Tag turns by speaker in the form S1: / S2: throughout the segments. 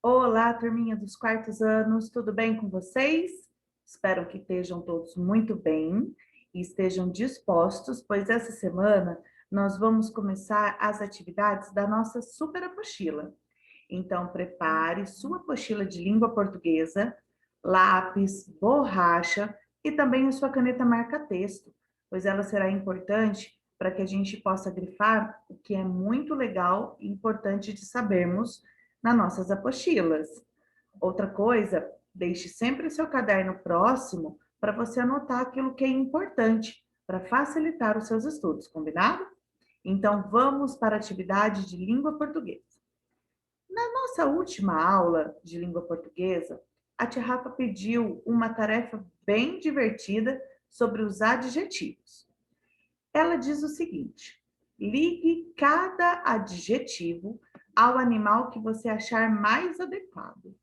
S1: Olá, turminha dos quartos anos, tudo bem com vocês? Espero que estejam todos muito bem e estejam dispostos, pois essa semana nós vamos começar as atividades da nossa super apostila. Então, prepare sua apostila de língua portuguesa, lápis, borracha e também a sua caneta marca-texto, pois ela será importante para que a gente possa grifar o que é muito legal e importante de sabermos nas nossas apostilas. Outra coisa, deixe sempre seu caderno próximo para você anotar aquilo que é importante para facilitar os seus estudos, combinado? Então, vamos para a atividade de língua portuguesa. Na nossa última aula de língua portuguesa, a tia Rafa pediu uma tarefa bem divertida sobre os adjetivos. Ela diz o seguinte: ligue cada adjetivo ao animal que você achar mais adequado.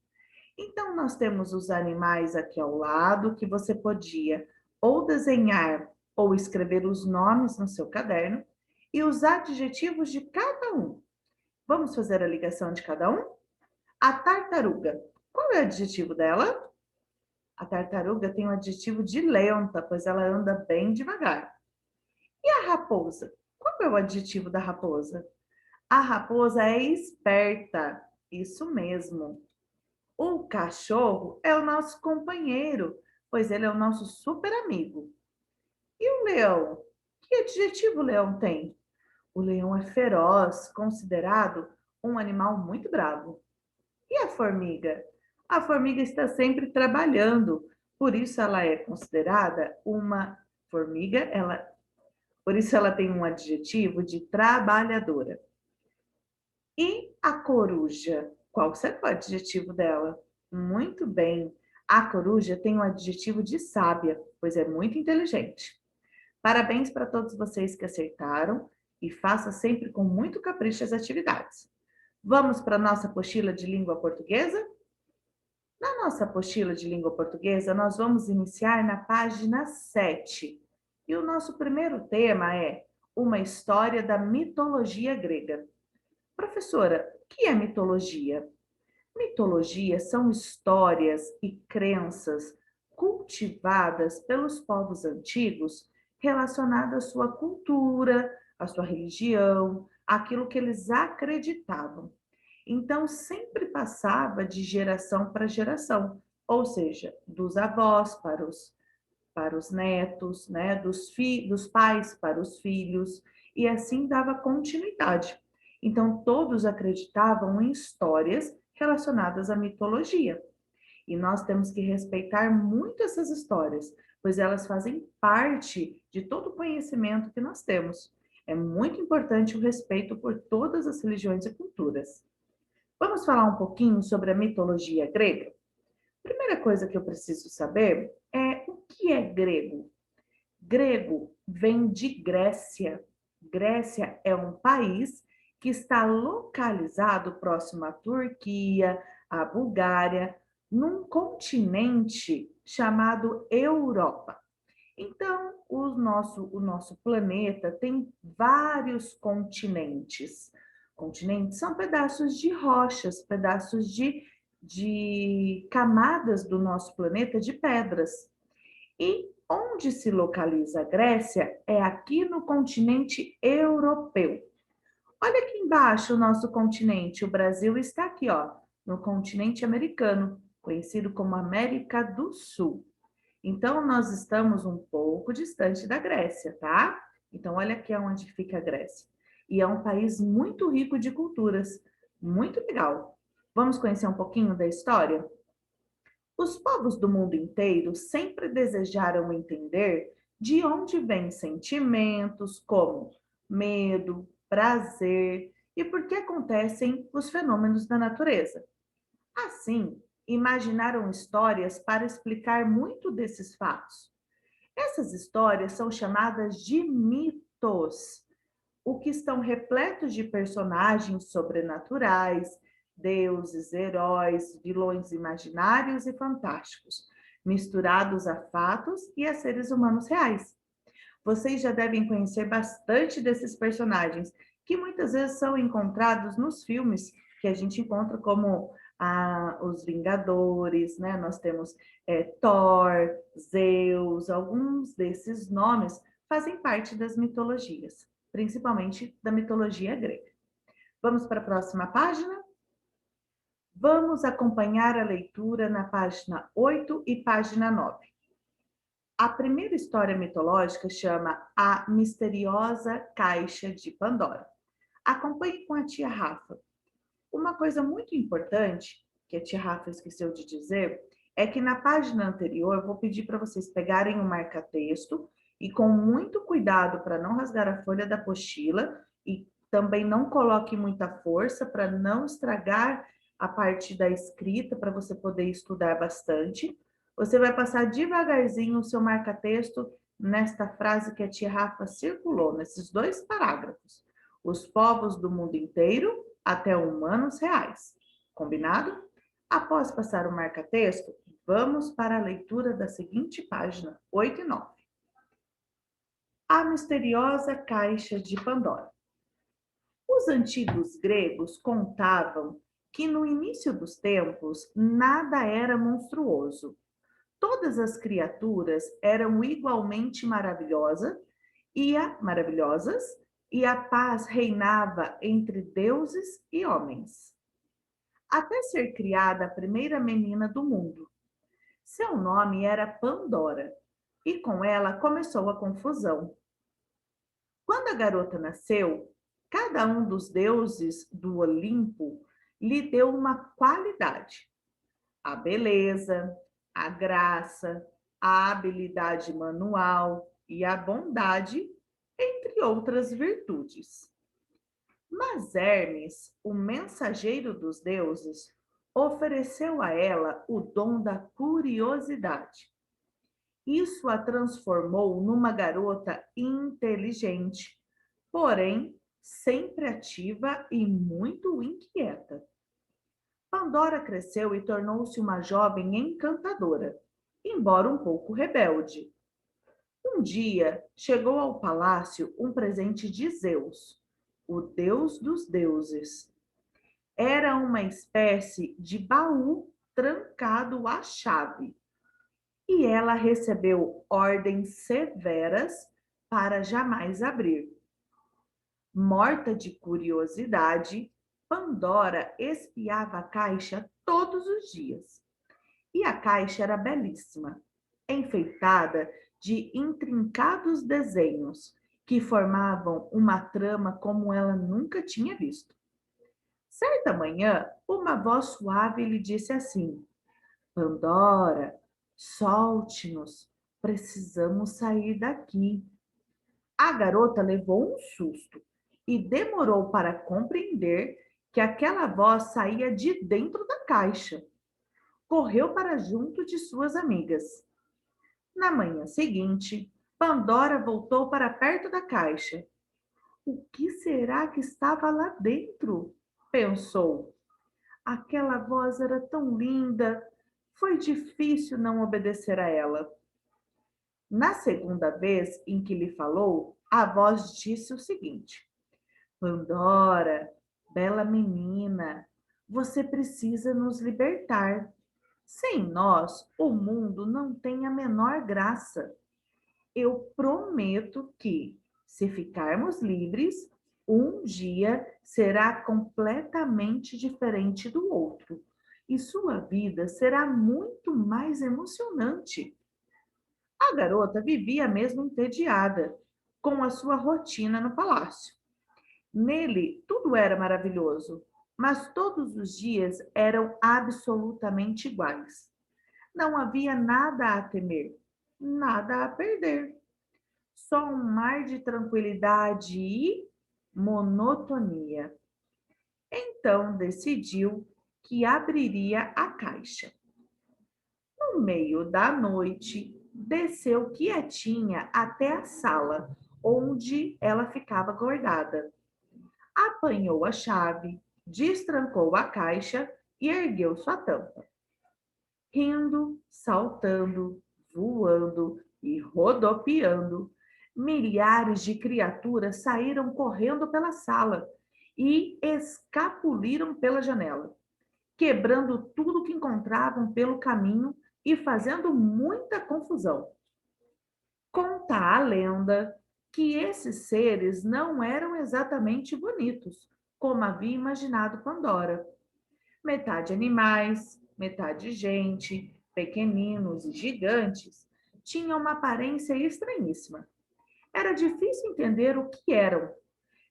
S1: Então, nós temos os animais aqui ao lado, que você podia ou desenhar ou escrever os nomes no seu caderno, e os adjetivos de cada um. Vamos fazer a ligação de cada um? A tartaruga. Qual é o adjetivo dela? A tartaruga tem o adjetivo de lenta, pois ela anda bem devagar. E a raposa? Qual é o adjetivo da raposa? A raposa é esperta. Isso mesmo. O cachorro é o nosso companheiro, pois ele é o nosso super amigo. E o leão? Que adjetivo o leão tem? O leão é feroz, considerado um animal muito bravo. E a formiga? A formiga está sempre trabalhando, por isso ela é considerada uma formiga, por isso ela tem um adjetivo de trabalhadora. E a coruja? Qual será o adjetivo dela? Muito bem. A coruja tem um adjetivo de sábia, pois é muito inteligente. Parabéns para todos vocês que acertaram e faça sempre com muito capricho as atividades. Vamos para a nossa apostila de língua portuguesa? Na nossa apostila de língua portuguesa, nós vamos iniciar na página 7. E o nosso primeiro tema é uma história da mitologia grega. Professora, o que é mitologia? Mitologia são histórias e crenças cultivadas pelos povos antigos relacionadas à sua cultura, à sua religião, aquilo que eles acreditavam. Então, sempre passava de geração para geração, ou seja, dos avós para os netos, né? Dos pais para os filhos, e assim dava continuidade. Então, todos acreditavam em histórias relacionadas à mitologia. E nós temos que respeitar muito essas histórias, pois elas fazem parte de todo o conhecimento que nós temos. É muito importante o respeito por todas as religiões e culturas. Vamos falar um pouquinho sobre a mitologia grega? Primeira coisa que eu preciso saber é o que é grego. Grego vem de Grécia. Grécia é um país que está localizado próximo à Turquia, à Bulgária, num continente chamado Europa. Então, o nosso planeta tem vários continentes. Continentes são pedaços de rochas, pedaços de camadas do nosso planeta de pedras. E onde se localiza a Grécia é aqui no continente europeu. Olha aqui embaixo o nosso continente. O Brasil está aqui, ó, no continente americano, conhecido como América do Sul. Então, nós estamos um pouco distante da Grécia, tá? Então, olha aqui onde fica a Grécia. E é um país muito rico de culturas, muito legal. Vamos conhecer um pouquinho da história? Os povos do mundo inteiro sempre desejaram entender de onde vêm sentimentos como medo, prazer e por que acontecem os fenômenos da natureza. Assim, imaginaram histórias para explicar muito desses fatos. Essas histórias são chamadas de mitos, o que estão repletos de personagens sobrenaturais, deuses, heróis, vilões imaginários e fantásticos, misturados a fatos e a seres humanos reais. Vocês já devem conhecer bastante desses personagens, que muitas vezes são encontrados nos filmes que a gente encontra como os Vingadores, né? Nós temos Thor, Zeus, alguns desses nomes fazem parte das mitologias, principalmente da mitologia grega. Vamos para a próxima página? Vamos acompanhar a leitura na página 8 e página 9. A primeira história mitológica chama A Misteriosa Caixa de Pandora. Acompanhe com a tia Rafa. Uma coisa muito importante, que a tia Rafa esqueceu de dizer, é que na página anterior eu vou pedir para vocês pegarem um marca-texto e com muito cuidado para não rasgar a folha da apostila e também não coloque muita força para não estragar a parte da escrita, para você poder estudar bastante. Você vai passar devagarzinho o seu marca-texto nesta frase que a tia Rafa circulou, nesses 2 parágrafos. Os povos do mundo inteiro até humanos reais. Combinado? Após passar o marca-texto, vamos para a leitura da seguinte página, 8 e 9. A misteriosa caixa de Pandora. Os antigos gregos contavam que no início dos tempos nada era monstruoso. Todas as criaturas eram igualmente maravilhosas e a paz reinava entre deuses e homens. Até ser criada a primeira menina do mundo. Seu nome era Pandora, e com ela começou a confusão. Quando a garota nasceu, cada um dos deuses do Olimpo lhe deu uma qualidade: a beleza, a graça, a habilidade manual e a bondade, entre outras virtudes. Mas Hermes, o mensageiro dos deuses, ofereceu a ela o dom da curiosidade. Isso a transformou numa garota inteligente, porém sempre ativa e muito inquieta. Pandora cresceu e tornou-se uma jovem encantadora, embora um pouco rebelde. Um dia, chegou ao palácio um presente de Zeus, o deus dos deuses. Era uma espécie de baú trancado à chave, e ela recebeu ordens severas para jamais abrir. Morta de curiosidade, Pandora espiava a caixa todos os dias. E a caixa era belíssima, enfeitada de intrincados desenhos que formavam uma trama como ela nunca tinha visto. Certa manhã, uma voz suave lhe disse assim: Pandora, solte-nos, precisamos sair daqui. A garota levou um susto e demorou para compreender que aquela voz saía de dentro da caixa. Correu para junto de suas amigas. Na manhã seguinte, Pandora voltou para perto da caixa. O que será que estava lá dentro? Pensou. Aquela voz era tão linda. Foi difícil não obedecer a ela. Na segunda vez em que lhe falou, a voz disse o seguinte: Pandora, bela menina, você precisa nos libertar. Sem nós, o mundo não tem a menor graça. Eu prometo que, se ficarmos livres, um dia será completamente diferente do outro e sua vida será muito mais emocionante. A garota vivia mesmo entediada com a sua rotina no palácio. Nele, tudo era maravilhoso, mas todos os dias eram absolutamente iguais. Não havia nada a temer, nada a perder. Só um mar de tranquilidade e monotonia. Então decidiu que abriria a caixa. No meio da noite, desceu quietinha até a sala, onde ela ficava guardada. Apanhou a chave, destrancou a caixa e ergueu sua tampa. Rindo, saltando, voando e rodopiando, milhares de criaturas saíram correndo pela sala e escapuliram pela janela. quebrando tudo que encontravam pelo caminho e fazendo muita confusão. Conta a lenda que esses seres não eram exatamente bonitos, como havia imaginado Pandora. Metade animais, metade gente, pequeninos e gigantes, tinham uma aparência estranhíssima. Era difícil entender o que eram.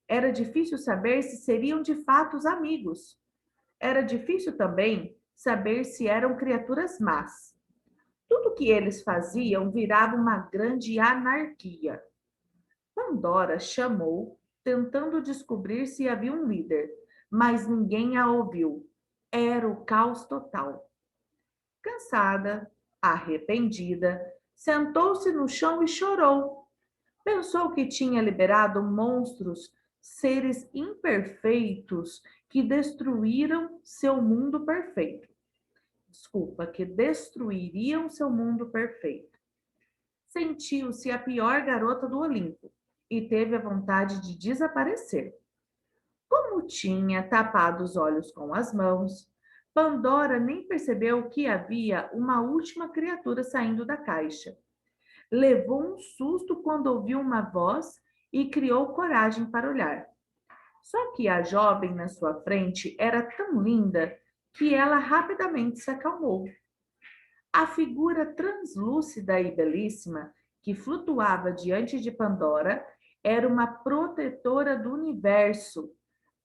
S1: Era difícil saber se seriam de fato os amigos. Era difícil também saber se eram criaturas más. Tudo que eles faziam virava uma grande anarquia. Pandora chamou, tentando descobrir se havia um líder, mas ninguém a ouviu. Era o caos total. Cansada, arrependida, sentou-se no chão e chorou. Pensou que tinha liberado monstros, seres imperfeitos que destruíram seu mundo perfeito. Desculpa, que destruiriam seu mundo perfeito. Sentiu-se a pior garota do Olimpo e teve a vontade de desaparecer. Como tinha tapado os olhos com as mãos, Pandora nem percebeu que havia uma última criatura saindo da caixa. Levou um susto quando ouviu uma voz e criou coragem para olhar. Só que a jovem na sua frente era tão linda que ela rapidamente se acalmou. A figura translúcida e belíssima que flutuava diante de Pandora era uma protetora do universo,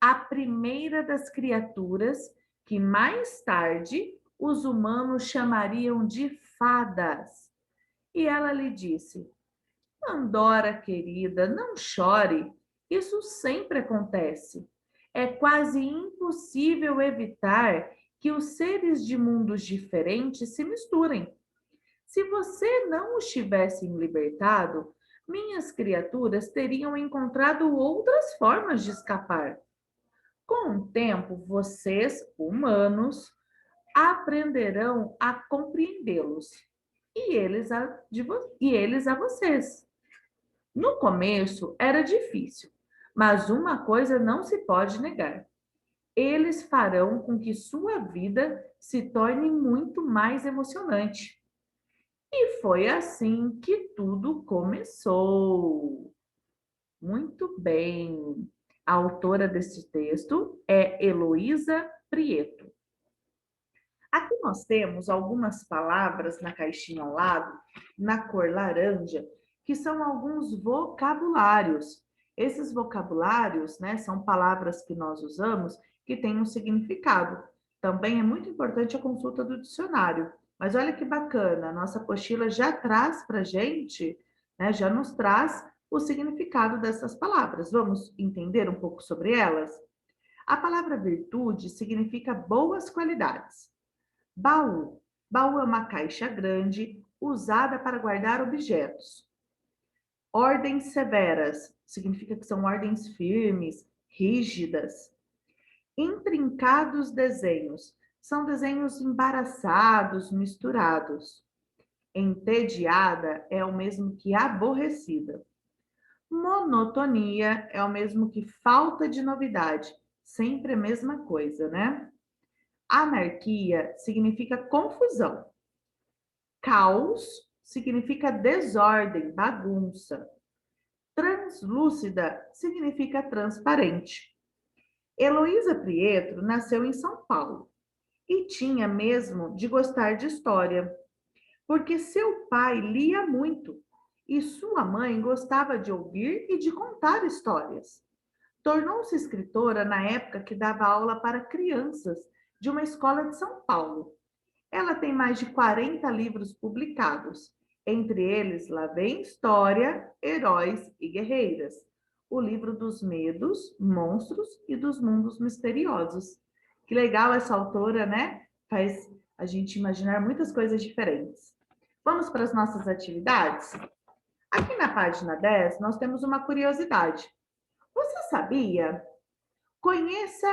S1: a primeira das criaturas que mais tarde os humanos chamariam de fadas. E ela lhe disse: Pandora, querida, não chore. Isso sempre acontece. É quase impossível evitar que os seres de mundos diferentes se misturem. Se você não os tivesse libertado, minhas criaturas teriam encontrado outras formas de escapar. Com o tempo, vocês, humanos, aprenderão a compreendê-los e eles a vocês. No começo era difícil, mas uma coisa não se pode negar: eles farão com que sua vida se torne muito mais emocionante. E foi assim que tudo começou. Muito bem. A autora deste texto é Heloísa Prieto. Aqui nós temos algumas palavras na caixinha ao lado, na cor laranja, que são alguns vocabulários. Esses vocabulários, né, são palavras que nós usamos que têm um significado. Também é muito importante a consulta do dicionário. Mas olha que bacana, a nossa apostila já traz para a gente, né, já nos traz o significado dessas palavras. Vamos entender um pouco sobre elas? A palavra virtude significa boas qualidades. Baú. Baú é uma caixa grande usada para guardar objetos. Ordens severas. Significa que são ordens firmes, rígidas. Intrincados desenhos. São desenhos embaraçados, misturados. Entediada é o mesmo que aborrecida. Monotonia é o mesmo que falta de novidade. Sempre a mesma coisa, né? Anarquia significa confusão. Caos significa desordem, bagunça. Translúcida significa transparente. Heloísa Prieto nasceu em São Paulo e tinha mesmo de gostar de história, porque seu pai lia muito e sua mãe gostava de ouvir e de contar histórias. Tornou-se escritora na época que dava aula para crianças de uma escola de São Paulo. Ela tem mais de 40 livros publicados, entre eles Lá Vem História, Heróis e Guerreiras, o livro dos medos, monstros e dos mundos misteriosos. Que legal essa autora, né? Faz a gente imaginar muitas coisas diferentes. Vamos para as nossas atividades? Aqui na página 10, nós temos uma curiosidade. Você sabia? Conheça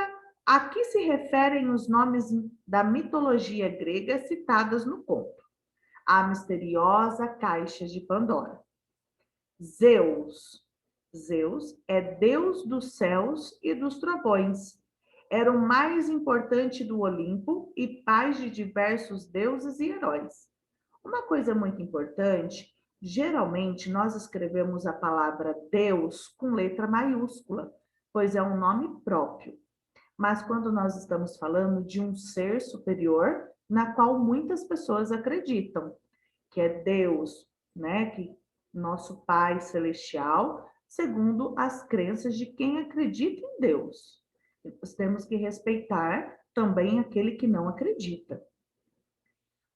S1: a que se referem os nomes da mitologia grega citadas no conto. A misteriosa caixa de Pandora. Zeus. Zeus é deus dos céus e dos trovões. era o mais importante do Olimpo e pai de diversos deuses e heróis. Uma coisa muito importante, geralmente nós escrevemos a palavra Deus com letra maiúscula, pois é um nome próprio. Mas quando nós estamos falando de um ser superior, na qual muitas pessoas acreditam, que é Deus, né, que nosso Pai celestial, segundo as crenças de quem acredita em Deus. Nós temos que respeitar também aquele que não acredita.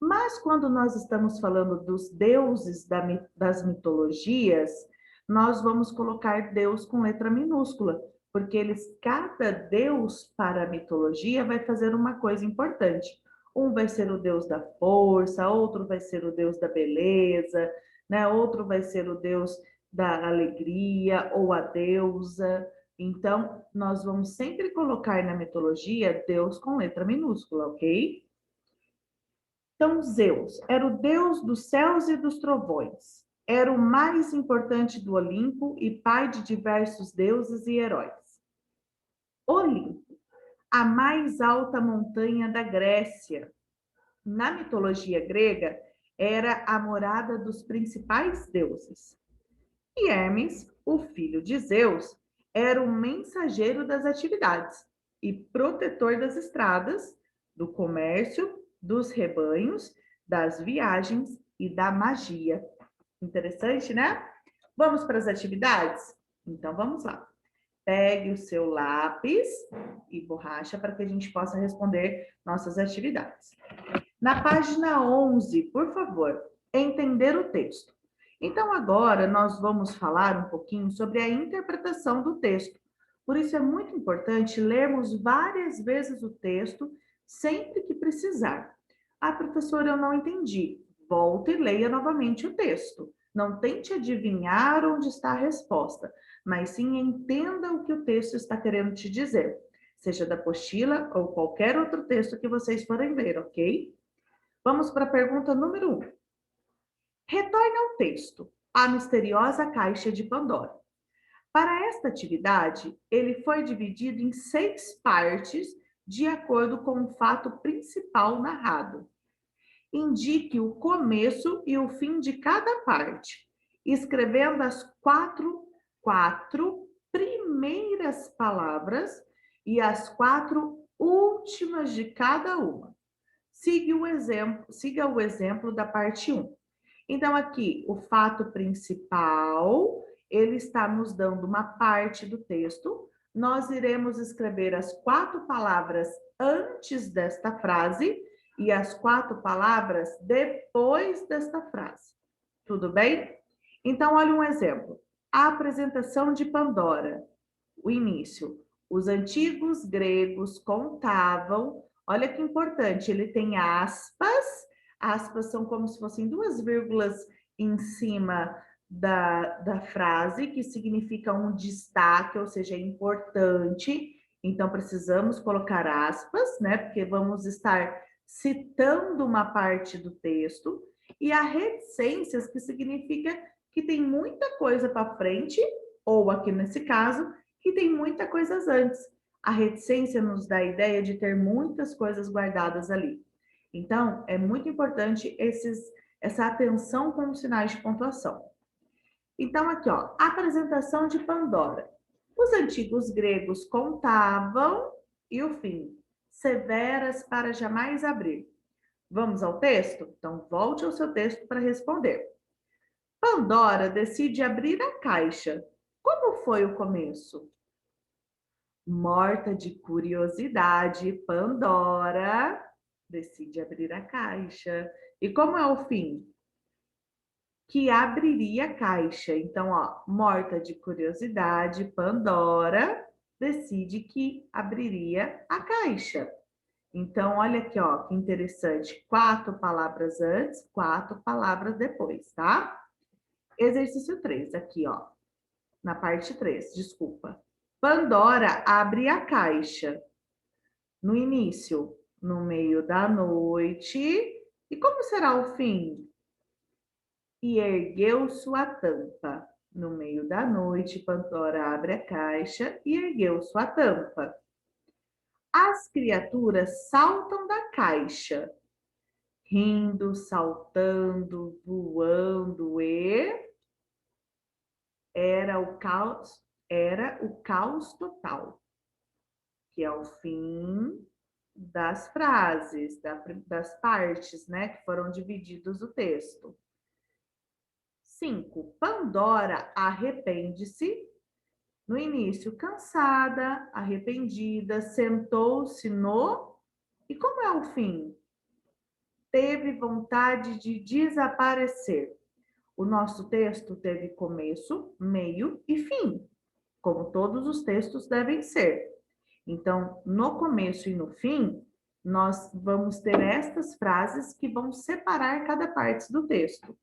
S1: Mas quando nós estamos falando dos deuses das mitologias, nós vamos colocar Deus com letra minúscula, porque cada deus para a mitologia vai fazer uma coisa importante. Um vai ser o deus da força, outro vai ser o deus da beleza, né? Outro vai ser o deus da alegria ou a deusa. Então, nós vamos sempre colocar na mitologia Deus com letra minúscula, ok? Então, Zeus era o deus dos céus e dos trovões. Era o mais importante do Olimpo e pai de diversos deuses e heróis. Olimpo, a mais alta montanha da Grécia. Na mitologia grega, era a morada dos principais deuses. E Hermes, o filho de Zeus, era o mensageiro das atividades e protetor das estradas, do comércio, dos rebanhos, das viagens e da magia. Interessante, né? Vamos para as atividades? Então, vamos lá. Pegue o seu lápis e borracha para que a gente possa responder nossas atividades. Na página 11, por favor, entender o texto. Então, agora nós vamos falar um pouquinho sobre a interpretação do texto. Por isso é muito importante lermos várias vezes o texto sempre que precisar. Ah, professora, eu não entendi. Volte e leia novamente o texto. Não tente adivinhar onde está a resposta, mas sim entenda o que o texto está querendo te dizer, seja da apostila ou qualquer outro texto que vocês forem ler, ok? Vamos para a pergunta número 1. Retorne ao texto, a misteriosa caixa de Pandora. Para esta atividade, ele foi dividido em 6 partes, de acordo com o fato principal narrado. Indique o começo e o fim de cada parte, escrevendo as quatro primeiras palavras e as 4 últimas de cada uma. Siga o exemplo da parte 1. Então, aqui, o fato principal, ele está nos dando uma parte do texto. Nós iremos escrever as 4 palavras antes desta frase e as 4 palavras depois desta frase. Tudo bem? Então, olha um exemplo. A apresentação de Pandora. O início. Os antigos gregos contavam. Olha que importante, ele tem aspas. Aspas são como se fossem 2 vírgulas em cima da frase, que significa um destaque, ou seja, é importante. Então, precisamos colocar aspas, né? Porque vamos estar citando uma parte do texto. E a reticências, que significa que tem muita coisa para frente, ou aqui nesse caso, que tem muita coisas antes. A reticência nos dá a ideia de ter muitas coisas guardadas ali. Então, é muito importante essa atenção com os sinais de pontuação. Então, aqui, ó, apresentação de Pandora. Os antigos gregos contavam, e o fim, severas para jamais abrir. Vamos ao texto? Então, volte ao seu texto para responder. Pandora decide abrir a caixa. Como foi o começo? Morta de curiosidade, Pandora decide abrir a caixa. E como é o fim? Que abriria a caixa. Então, ó, morta de curiosidade, Pandora decide que abriria a caixa. Então, olha aqui, ó, que interessante. 4 palavras antes, 4 palavras depois, tá? Exercício 3, aqui, ó, na parte 3, desculpa. Pandora abre a caixa. No início, no meio da noite. E como será o fim? E ergueu sua tampa. No meio da noite, Pandora abre a caixa e ergueu sua tampa. As criaturas saltam da caixa, rindo, saltando, voando e era o caos total, que é o fim das frases, das partes, né, que foram divididos o texto. 5. Pandora arrepende-se. No início, cansada, arrependida, sentou-se no... E como é o fim? Teve vontade de desaparecer. O nosso texto teve começo, meio e fim, como todos os textos devem ser. Então, no começo e no fim, nós vamos ter estas frases que vão separar cada parte do texto.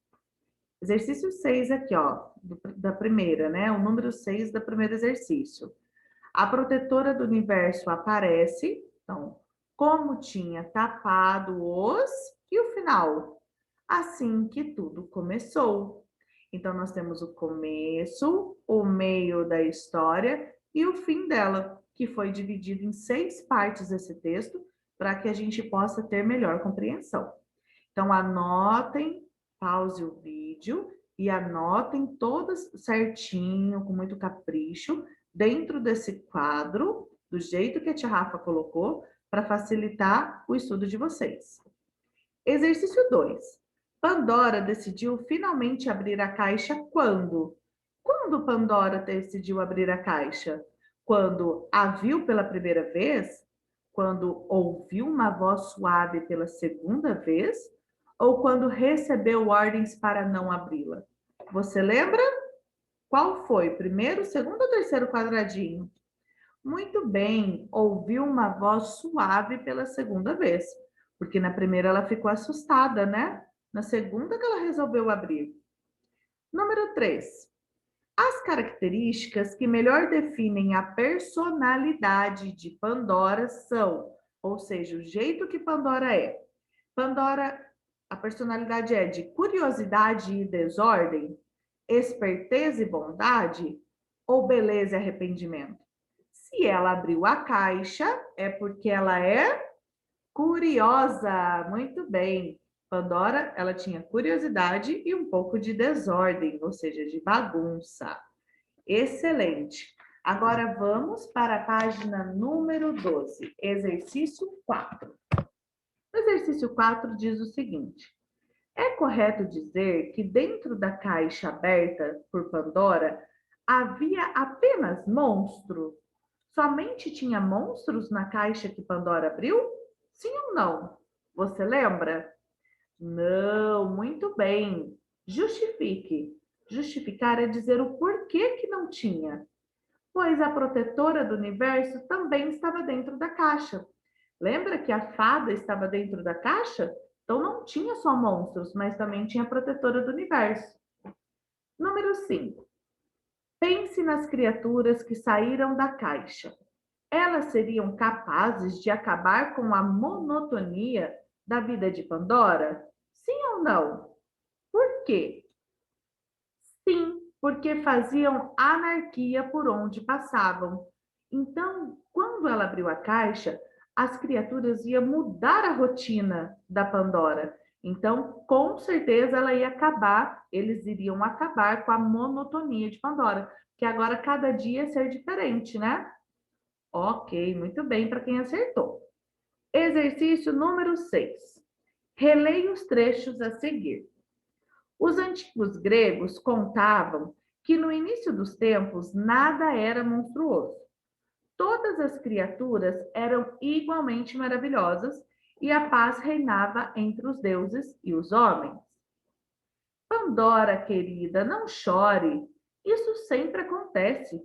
S1: Exercício 6 aqui, ó, da primeira, né? O número 6 do primeiro exercício. A protetora do universo aparece, então, como tinha tapado os... E o final? Assim que tudo começou. Então, nós temos o começo, o meio da história e o fim dela, que foi dividido em 6 partes esse texto, para que a gente possa ter melhor compreensão. Então, anotem, pause o vídeo e anotem todas certinho, com muito capricho, dentro desse quadro, do jeito que a tia Rafa colocou, para facilitar o estudo de vocês. Exercício 2. Pandora decidiu finalmente abrir a caixa quando? Quando Pandora decidiu abrir a caixa? Quando a viu pela primeira vez? Quando ouviu uma voz suave pela segunda vez? Ou quando recebeu ordens para não abri-la? Você lembra? Qual foi? Primeiro, segundo ou terceiro quadradinho? Muito bem, ouviu uma voz suave pela segunda vez, porque na primeira ela ficou assustada, né? Na segunda que ela resolveu abrir. Número 3. As características que melhor definem a personalidade de Pandora são, ou seja, o jeito que Pandora é. Pandora, a personalidade é de curiosidade e desordem, esperteza e bondade, ou beleza e arrependimento? Se ela abriu a caixa, é porque ela é curiosa. Muito bem. Pandora, ela tinha curiosidade e um pouco de desordem, ou seja, de bagunça. Excelente. Agora vamos para a página número 12, exercício 4. O exercício 4 diz o seguinte: é correto dizer que dentro da caixa aberta por Pandora havia apenas monstros? Somente tinha monstros na caixa que Pandora abriu? Sim ou não? Você lembra? Não, muito bem. Justifique. Justificar é dizer o porquê que não tinha. Pois a protetora do universo também estava dentro da caixa. Lembra que a fada estava dentro da caixa? Então não tinha só monstros, mas também tinha a protetora do universo. Número 5. Pense nas criaturas que saíram da caixa. Elas seriam capazes de acabar com a monotonia da vida de Pandora? Sim ou não? Por quê? Sim, porque faziam anarquia por onde passavam. Então, quando ela abriu a caixa, as criaturas iam mudar a rotina da Pandora. Então, com certeza, ela ia acabar, eles iriam acabar com a monotonia de Pandora, que agora cada dia ia ser diferente, né? Ok, muito bem para quem acertou. Exercício número 6. Releia os trechos a seguir. Os antigos gregos contavam que no início dos tempos nada era monstruoso. Todas as criaturas eram igualmente maravilhosas e a paz reinava entre os deuses e os homens. Pandora, querida, não chore. Isso sempre acontece.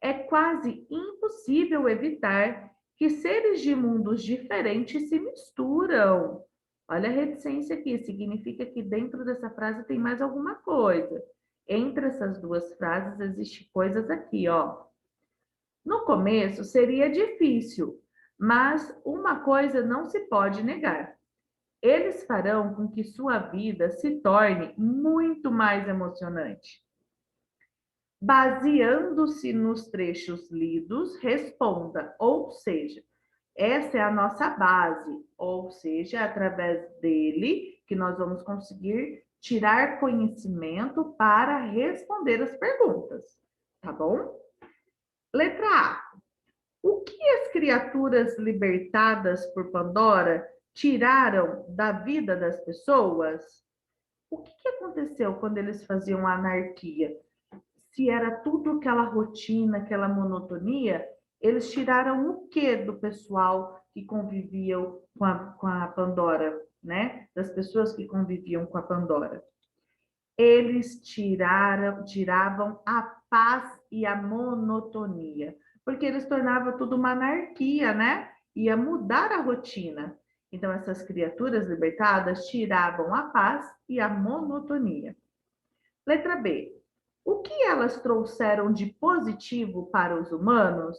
S1: É quase impossível evitar que seres de mundos diferentes se misturam. Olha a reticência aqui, significa que dentro dessa frase tem mais alguma coisa. Entre essas duas frases existem coisas aqui, ó. No começo seria difícil, mas uma coisa não se pode negar. Eles farão com que sua vida se torne muito mais emocionante. Baseando-se nos trechos lidos, responda, ou seja, Essa é a nossa base, ou seja, é através dele que nós vamos conseguir tirar conhecimento para responder as perguntas, tá bom? Letra A. O que as criaturas libertadas por Pandora tiraram da vida das pessoas? O que aconteceu quando eles faziam a anarquia? Se era tudo aquela rotina, aquela monotonia, eles tiraram o que do pessoal que conviviam com a Pandora, né? Das pessoas que conviviam com a Pandora. Eles tiravam a paz e a monotonia, porque eles tornavam tudo uma anarquia, né? Ia mudar a rotina. Então, essas criaturas libertadas tiravam a paz e a monotonia. Letra B. O que elas trouxeram de positivo para os humanos?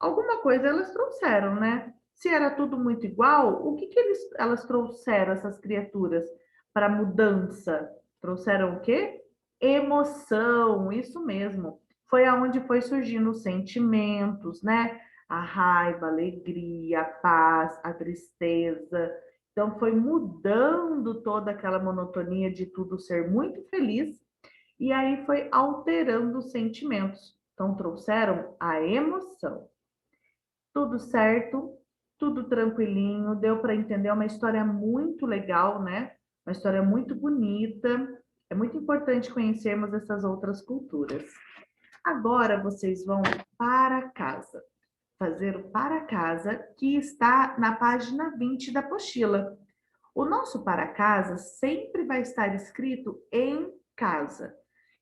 S1: Alguma coisa elas trouxeram, né? Se era tudo muito igual, o que elas trouxeram, essas criaturas, para mudança? Trouxeram o quê? Emoção, isso mesmo. Foi aonde foi surgindo os sentimentos, né? A raiva, a alegria, a paz, a tristeza. Então, foi mudando toda aquela monotonia de tudo ser muito feliz e aí foi alterando os sentimentos. Então, trouxeram a emoção. Tudo certo, tudo tranquilinho, deu para entender, é uma história muito legal, né? Uma história muito bonita. É muito importante conhecermos essas outras culturas. Agora vocês vão para casa, fazer o para casa que está na página 20 da apostila. O nosso para casa sempre vai estar escrito em casa.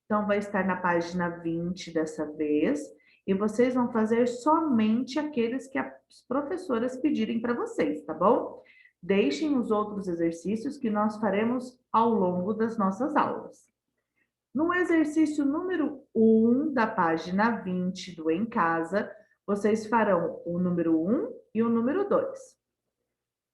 S1: Então, vai estar na página 20 dessa vez, e vocês vão fazer somente aqueles que as professoras pedirem para vocês, tá bom? Deixem os outros exercícios que nós faremos ao longo das nossas aulas. No exercício número 1 da página 20 do Em Casa, vocês farão o número 1 e o número 2.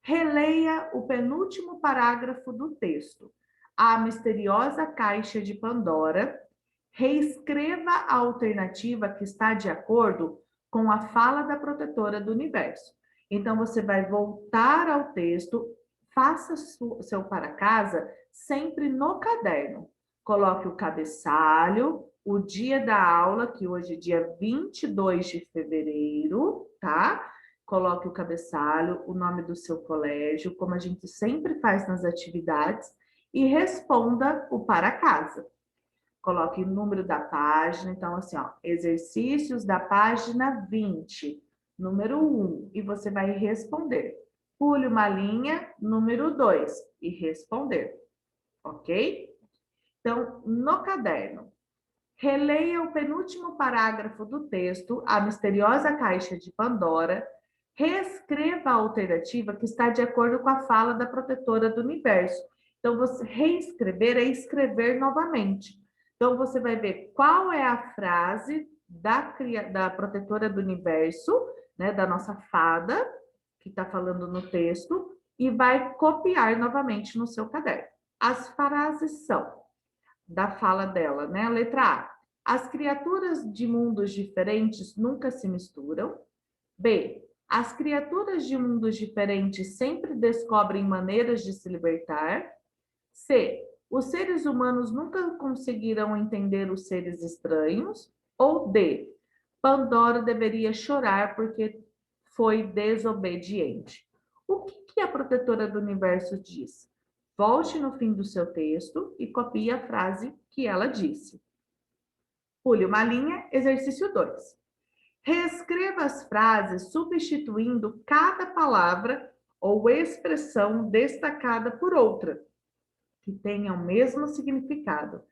S1: Releia o penúltimo parágrafo do texto. A misteriosa caixa de Pandora. Reescreva a alternativa que está de acordo com a fala da protetora do universo. Então, você vai voltar ao texto, faça seu para casa sempre no caderno. Coloque o cabeçalho, o dia da aula, que hoje é dia 22 de fevereiro, tá? Coloque o cabeçalho, o nome do seu colégio, como a gente sempre faz nas atividades, e responda o para casa. Coloque o número da página, então assim, ó, exercícios da página 20, número 1, e você vai responder. Pule uma linha, número 2, e responder, ok? Então, no caderno, releia o penúltimo parágrafo do texto, A Misteriosa Caixa de Pandora, reescreva a alternativa que está de acordo com a fala da protetora do universo. Então, você reescrever é escrever novamente. Então, você vai ver qual é a frase da protetora do universo, né, da nossa fada, que está falando no texto, e vai copiar novamente no seu caderno. As frases são da fala dela, né? Letra A. As criaturas de mundos diferentes nunca se misturam. B. As criaturas de mundos diferentes sempre descobrem maneiras de se libertar. C. Os seres humanos nunca conseguirão entender os seres estranhos. Ou D. Pandora deveria chorar porque foi desobediente. O que a protetora do universo diz? Volte no fim do seu texto e copie a frase que ela disse. Pule uma linha, exercício 2. Reescreva as frases substituindo cada palavra ou expressão destacada por outra, que tenha o mesmo significado.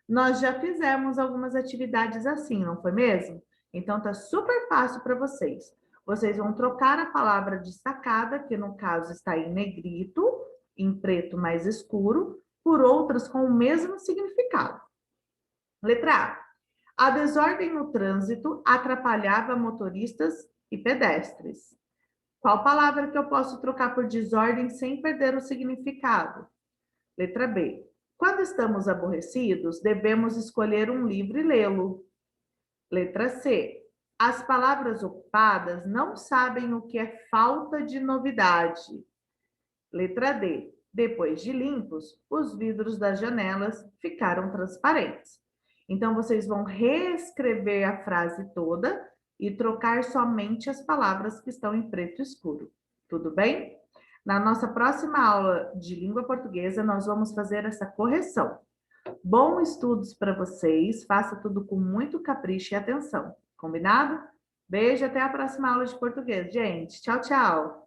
S1: Nós já fizemos algumas atividades assim, não foi mesmo? Então, tá super fácil para vocês. Vocês vão trocar a palavra destacada, que no caso está em negrito, em preto mais escuro, por outras com o mesmo significado. Letra A. A desordem no trânsito atrapalhava motoristas e pedestres. Qual palavra que eu posso trocar por desordem sem perder o significado? Letra B. Quando estamos aborrecidos, devemos escolher um livro e lê-lo. Letra C. As palavras ocupadas não sabem o que é falta de novidade. Letra D. Depois de limpos, os vidros das janelas ficaram transparentes. Então, vocês vão reescrever a frase toda e trocar somente as palavras que estão em preto escuro. Tudo bem? Na nossa próxima aula de língua portuguesa, nós vamos fazer essa correção. Bons estudos para vocês, faça tudo com muito capricho e atenção. Combinado? Beijo, até a próxima aula de português, gente. Tchau, tchau!